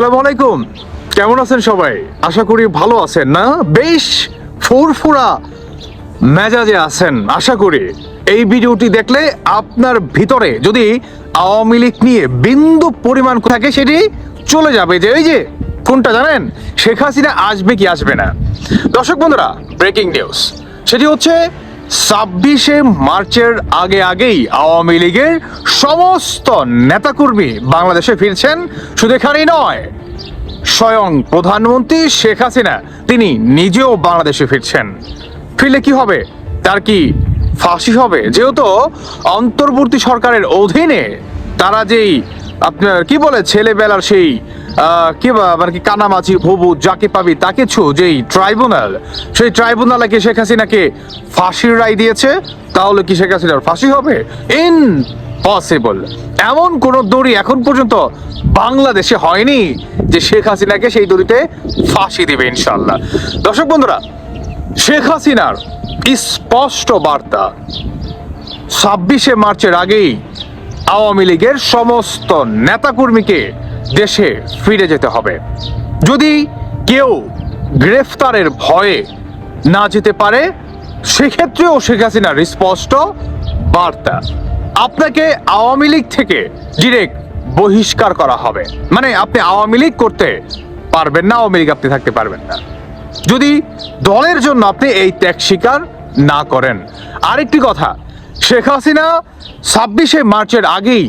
আসসালামু আলাইকুম। কেমন আছেন সবাই? আশা করি ভালো আছেন না? বেশ ফুরফুরা মেজাজে আছেন আশা করি। এই ভিডিওটি দেখলে আপনার ভিতরে যদি আওয়ামী লীগ নিয়ে বিন্দু পরিমাণ থাকে সেটি চলে যাবে। যে এই যে কোনটা জানেন, শেখ হাসিনা আসবে কি আসবে না। দর্শক বন্ধুরা, ব্রেকিং নিউজ সেটি হচ্ছে 26শে মার্চের আগেই আওয়ামী লীগের সমস্ত নেতাকর্মী বাংলাদেশে ফিরছেন। শুধু এখানেই নয়, স্বয়ং প্রধানমন্ত্রী শেখ হাসিনা তিনি নিজেও বাংলাদেশে ফিরছেন। ফিরলে কি হবে? তার কি ফাঁসি হবে? যেহেতু অন্তর্বর্তী সরকারের অধীনে তারা যেই আপনার কি বলে ছেলেবেলার সেই মানে কি কানামাছি ভুবু যাকে পাবি তাকে ছু যেই ট্রাইব্যুনাল, সেই ট্রাইব্যুনালে কি শেখ হাসিনাকে ফাঁসির রায় দিয়েছে। তাহলে কি শেখ হাসিনার ফাঁসি হবে? ইম্পসিবল। এমন কোন দড়ি এখন পর্যন্ত বাংলাদেশে হয়নি যে শেখ হাসিনাকে সেই দড়িতে ফাঁসি দিবে ইনশাল্লাহ। দর্শক বন্ধুরা, শেখ হাসিনার স্পষ্ট বার্তা, 26শে মার্চের আগেই আওয়ামী লীগের সমস্ত নেতাকর্মীকে দেশে ফিরে যেতে হবে। যদি কেউ গ্রেফতারের ভয়ে না যেতে পারে, সেক্ষেত্রেও শেখ হাসিনার স্পষ্ট বার্তা, আপনাকে আওয়ামী লীগ থেকে ডিরেক্ট বহিষ্কার করা হবে। মানে আপনি আওয়ামী লীগ করতে পারবেন না, আওয়ামী লীগ আপনি থাকতে পারবেন না যদি দলের জন্য আপনি এই ত্যাগ স্বীকার না করেন। আরেকটি কথা, শেখ হাসিনা 26শে মার্চের আগেই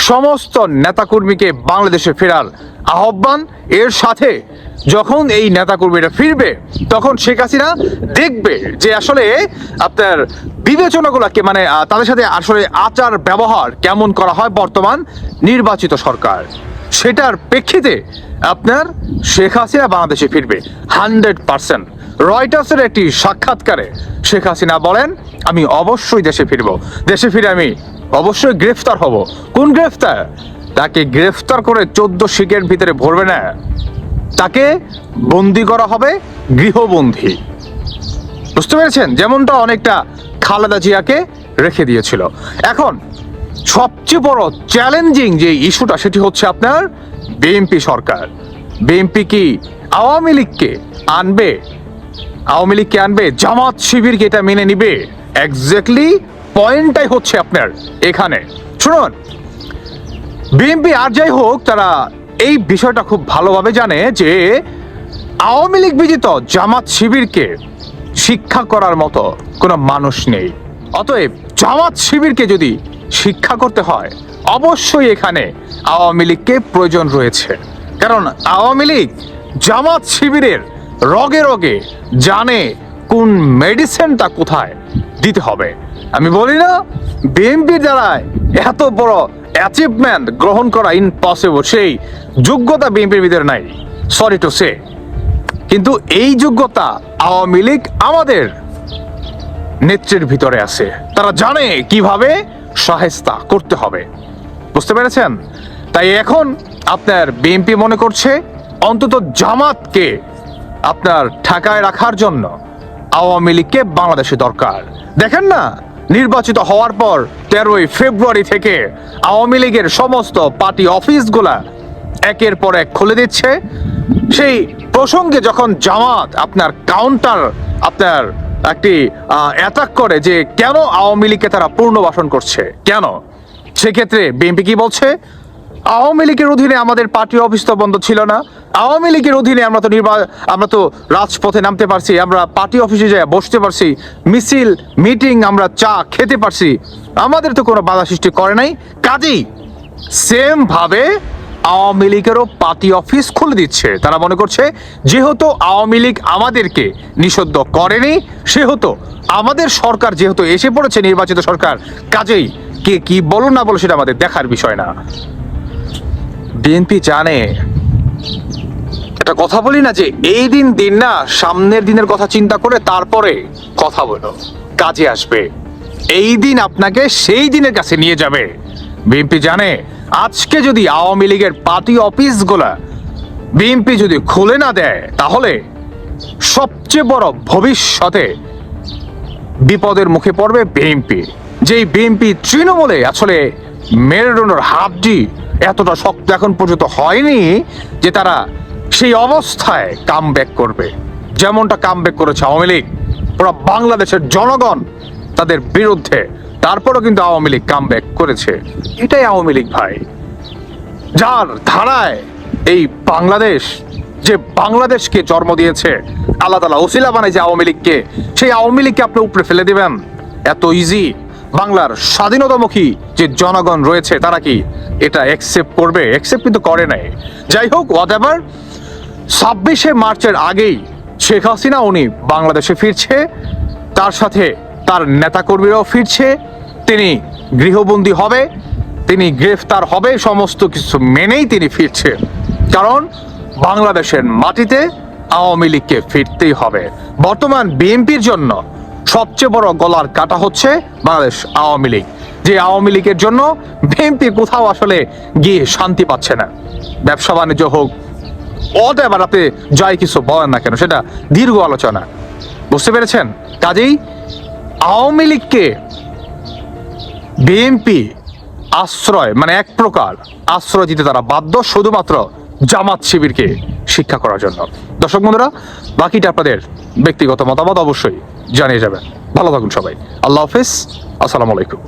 সমস্ত নেতাকর্মীকে বাংলাদেশে ফেরার আহ্বান। এর সাথে যখন এই নেতাকর্মীরা ফিরবে তখন শেখ হাসিনা দেখবে যে আসলে আপনার বিবেচনাগুলোকে মানে তাদের সাথে আসলে আচার ব্যবহার কেমন করা হয় বর্তমান নির্বাচিত সরকার। সেটার প্রেক্ষিতে আপনার শেখ হাসিনা বাংলাদেশে ফিরবে 100%। রয়টার্সের একটি সাক্ষাৎকারে শেখ হাসিনা বলেন, আমি অবশ্যই দেশে ফিরব, দেশে ফিরে আমি অবশ্যই গ্রেফতার হব। কোন গ্রেফতার? তাকে গ্রেফতার করে 14 শিকের ভিতরে ভরবে না, তাকে বন্দি করা হবে, গৃহবন্দী। বুঝতে পেরেছেন? যেমনটা অনেকটা খালেদা জিয়াকে রেখে দিয়েছিল। এখন সবচেয়ে বড় চ্যালেঞ্জিং যে ইস্যুটা সেটি হচ্ছে আপনার বিএনপি সরকার। বিএনপি কি আওয়ামী লীগকে আনবে? আওয়ামী লীগকে আনবে? জামাত শিবিরকে এটা মেনে নিবে? এক্স্যাক্টলি পয়েন্টটাই হচ্ছে আপনার এখানে। শুনুন, বিএনপি আর যাই হোক, তারা এই বিষয়টা খুব ভালোভাবে জানে যে আওয়ামী লীগ বিজিত জামাত শিবিরকে শিক্ষা করার মতো কোনো মানুষ নেই। অতএব জামাত শিবিরকে যদি শিক্ষা করতে হয়, অবশ্যই এখানে আওয়ামী লীগকে প্রয়োজন রয়েছে। কারণ আওয়ামী লীগ জামাত শিবিরের রগে রগে জানে কোন মেডিসিনটা কোথায় দিতে হবে। আমি বলি না বিএনপির দ্বারা এত বড় অ্যাচিভমেন্ট গ্রহণ করা ইম্পসিবল, সেই যোগ্যতা বিএনপির ভিতরে নাই, সরি টু সে। কিন্তু এই যোগ্যতা আওয়ামী লীগ আমাদের নেত্রীর ভিতরে আছে। তারা জানে কিভাবে শায়েস্তা করতে হবে। বুঝতে পেরেছেন? তাই এখন আপনার বিএনপি মনে করছে অন্তত জামাতকে আপনার ঠেকায় রাখার জন্য আওয়ামী লীগকে বাংলাদেশে দরকার। দেখেন না, নির্বাচিত হওয়ার পর 13ই ফেব্রুয়ারি থেকে আওয়ামী লীগের সমস্ত পার্টি অফিসগুলা একের পর এক খুলে দিচ্ছে। সেই প্রসঙ্গে যখন জামাত আপনার কাউন্টার আপনার একটি অ্যাটাক করে যে কেন আওয়ামী লীগকে তারা পুনর্বাসন করছে, কেন, সেক্ষেত্রে বিএনপি কি বলছে? আওয়ামী লীগের অধীনে আমাদের পার্টি অফিস তো বন্ধ ছিল না, আওয়ামী লীগের অধীনে আমরা তো রাজপথে নামতে পারছি, আমরা পার্টি অফিসে যাই বসতে পারছি, মিছিল মিটিং আমরা চা খেতে পারছি, আমাদের তো কোনো বাধা সৃষ্টি করে নাই। কাজেই সেম ভাবে আওয়ামী লীগেরও পার্টি অফিস খুলে দিচ্ছে। তারা মনে করছে যেহেতু আওয়ামী লীগ আমাদেরকে নিষিদ্ধ করেনি, সেহেতু আমাদের সরকার যেহেতু এসে পড়েছে নির্বাচিত সরকার, কাজেই কে কি বলো না বলো সেটা আমাদের দেখার বিষয় না। বিএনপি জানে, একটা কথা বলি না যে এই দিন না, সামনের দিনের কথা চিন্তা করে তারপরে কথা বলো, কাজে আসবে। এই দিন আপনাকে সেই দিনের কাছে নিয়ে যাবে। বিএনপি জানে আজকে যদি আওয়ামী লীগের পার্টি অফিসগুলা বিএনপি যদি খুলে না দেয়, তাহলে সবচেয়ে বড় ভবিষ্যতে বিপদের মুখে পড়বে বিএনপি। যেই বিএনপি তৃণমূলে আসলে মেরুদণ্ডের হাড্ডি, এতটা শক্ত এখন পর্যন্ত হয়নি যে তারা সেই অবস্থায় কামব্যাক করবে, যেমনটা কামব্যাক করেছে আওয়ামী লীগ। পুরো বাংলাদেশের জনগণ তাদের বিরুদ্ধে, তারপরও কিন্তু আওয়ামী লীগ কামব্যাক করেছে। এটাই আওয়ামী লীগ ভাই, যার ধারায় এই বাংলাদেশ, যে বাংলাদেশকে জন্ম দিয়েছে আল্লাহ তাআলা ওসিলা বানাইছে আওয়ামী লীগকে, সেই আওয়ামী লীগকে আপনি উপরে ফেলে দিবেন এত ইজি? বাংলার স্বাধীনতামুখী যে জনগণ রয়েছে তারা কি এটা অ্যাকসেপ্ট করবে? অ্যাকসেপ্ট কিন্তু করে নাই। যাই হোক, হোয়াটএভার, 26শে মার্চের আগেই শেখ হাসিনা উনি বাংলাদেশে ফিরছে, তার সাথে তার নেতাকর্মীরাও ফিরছে, তিনি গৃহবন্দী হবে, তিনি গ্রেফতার হবে, সমস্ত কিছু মেনেই তিনি ফিরছে। কারণ বাংলাদেশের মাটিতে আওয়ামী লীগকে ফিরতেই হবে। বর্তমান বিএনপির জন্য সবচেয়ে বড় গলার কাটা হচ্ছে বাংলাদেশ আওয়ামী লীগ, যে আওয়ামী লীগের জন্য বিএনপি কোথাও আসলে গিয়ে শান্তি পাচ্ছে না। ব্যবসা বাণিজ্য হোক, এবার আপনি যাই কিছু বলেন না কেন, সেটা দীর্ঘ আলোচনা, বুঝতে পেরেছেন? কাজেই আওয়ামী লীগকে বিএনপি আশ্রয়, মানে এক প্রকার আশ্রয় দিতে তারা বাধ্য, শুধুমাত্র জামাত শিবিরকে শিক্ষা করার জন্য। দর্শক বন্ধুরা, বাকিটা আপনাদের ব্যক্তিগত মতামত অবশ্যই জানিয়ে যাবেন। ভালো থাকুন সবাই। আল্লাহ হাফিজ, আসসালামু আলাইকুম।